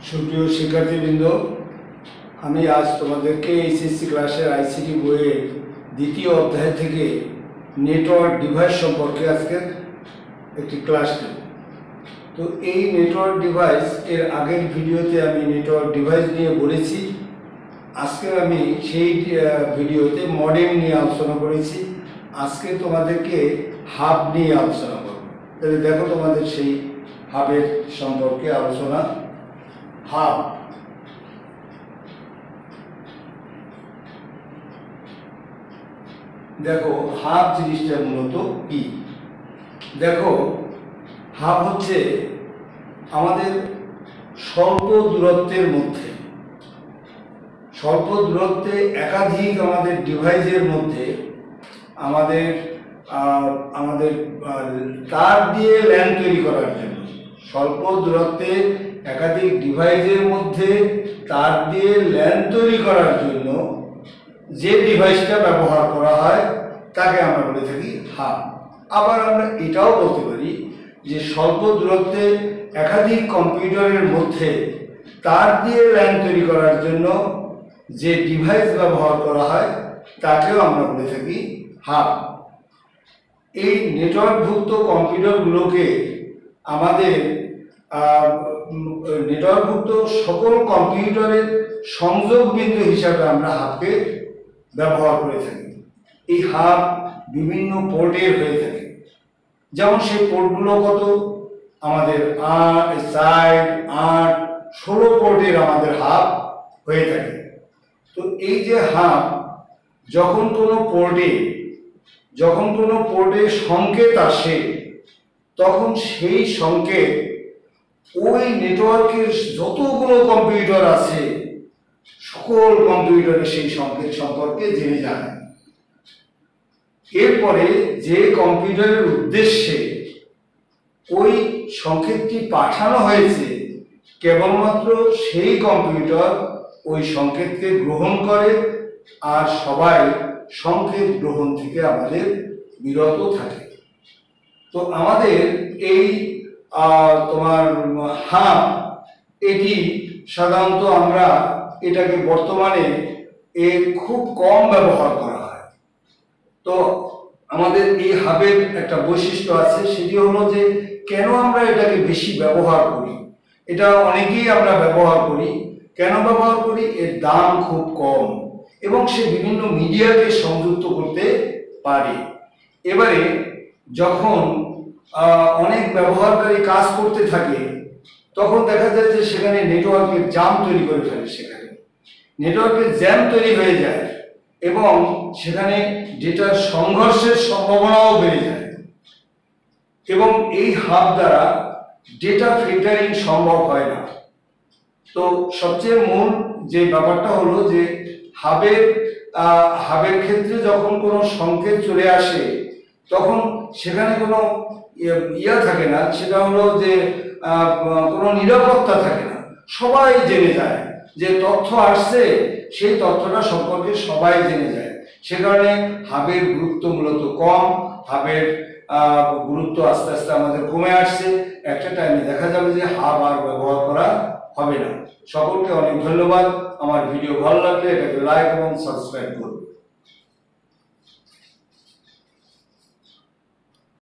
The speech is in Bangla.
সুপ্রিয় শিক্ষার্থীবৃন্দ, আমি আজ তোমাদেরকে এইচএসসি ক্লাসের আইসিটি বইয়ের দ্বিতীয় অধ্যায় থেকে নেটওয়ার্ক ডিভাইস সম্পর্কে আজকের একটি ক্লাস দেব। তো এই নেটওয়ার্ক ডিভাইস এর আগের ভিডিওতে আমি নেটওয়ার্ক ডিভাইস নিয়ে বলেছি। আজকে আমি সেই ভিডিওতে মডেম নিয়ে আলোচনা করেছি। আজকে তোমাদেরকে হাব নিয়ে আলোচনা করব। তাহলে দেখো তোমাদের সেই হাবের সম্পর্কে আলোচনা। হাব দেখো, হাব জিনিসটা মূলত কি? দেখো, হাব হচ্ছে আমাদের স্বল্প দূরত্বের মধ্যে একাধিক আমাদের ডিভাইসের মধ্যে আমাদের তার দিয়ে ল্যান তৈরি করার জন্য, স্বল্প দূরত্বে একাধিক ডিভাইসের মধ্যে তার দিয়ে ল্যান তৈরি করার জন্য যে ডিভাইসটা ব্যবহার করা হয় তাকে আমরা বলে থাকি হাব। আবার আমরা এটাও বলতে পারি যে স্বল্প দূরত্বে একাধিক কম্পিউটারের মধ্যে তার দিয়ে ল্যান তৈরি করার জন্য যে ডিভাইস ব্যবহার করা হয় তাকেও আমরা বলে থাকি হাব। এই নেটওয়ার্কভুক্ত কম্পিউটারগুলোকে আমাদের নেটওয়ার্কভুক্ত সকল কম্পিউটারের সংযোগ বিন্দু হিসাবে আমরা হাবকে ব্যবহার করে থাকি। এই হাব বিভিন্ন পোর্টের হয়ে থাকে। যেমন সেই পোর্টগুলো কত? আমাদের 16 পোর্টের আমাদের হাব হয়ে থাকে। তো এই যে হাব, যখন কোনো পোর্টে সংকেত আসে, তখন সেই সংকেত ওই নেটওয়ার্কের যতগুলো কম্পিউটার আছে সকল কম্পিউটারে সেই সংকেত সম্পর্কে জেনে যায়। এরপরে যে কম্পিউটারের উদ্দেশ্যে ওই সংকেতটি পাঠানো হয়েছে, কেবলমাত্র সেই কম্পিউটার ওই সংকেতকে গ্রহণ করে, আর সবাই সংকেত গ্রহণ থেকে আমাদের বিরত থাকে। তো আমাদের এই তোমার হাব, এটি সাধারণত আমরা এটাকে বর্তমানে খুব কম ব্যবহার করা হয়। তো আমাদের এই হাবের একটা বৈশিষ্ট্য আছে, সেটি হলো যে কেন আমরা এটাকে বেশি ব্যবহার করি। এটা অনেকেই আমরা ব্যবহার করি। কেন ব্যবহার করি? এর দাম খুব কম এবং সে বিভিন্ন মিডিয়াকে সংযুক্ত করতে পারে। এবারে যখন অনেক ব্যবহারকারী কাজ করতে থাকে, তখন দেখা যায় যে সেখানে নেটওয়ার্কের জ্যাম তৈরি করে ফেলে। সেখানে নেটওয়ার্কের জ্যাম তৈরি হয়ে যায় এবং সেখানে ডেটার সংঘর্ষের সম্ভাবনাও বেড়ে যায়। এবং এই হাব দ্বারা ডেটা ফিল্টারিং সম্ভব হয় না। তো সবচেয়ে মূল যে ব্যাপারটা হলো যে হাবের ক্ষেত্রে যখন কোনো সংকেত চলে আসে, তখন সেখানে কোনো থাকে না। সেটা হলো যে কোনো নিরাপত্তা থাকে না। সবাই জেনে যায় যে তথ্য আসছে, সেই তথ্যটা সম্পর্কে সবাই জেনে যায়। সে কারণে হাবের গুরুত্ব মূলত কম। হাবের গুরুত্ব আস্তে আস্তে আমাদের কমে আসছে। একটা টাইমে দেখা যাবে যে হাব আর ব্যবহার করা হবে না। সকলকে অনেক ধন্যবাদ। আমার ভিডিও ভালো লাগলে এটাকে লাইক এবং সাবস্ক্রাইব করুন।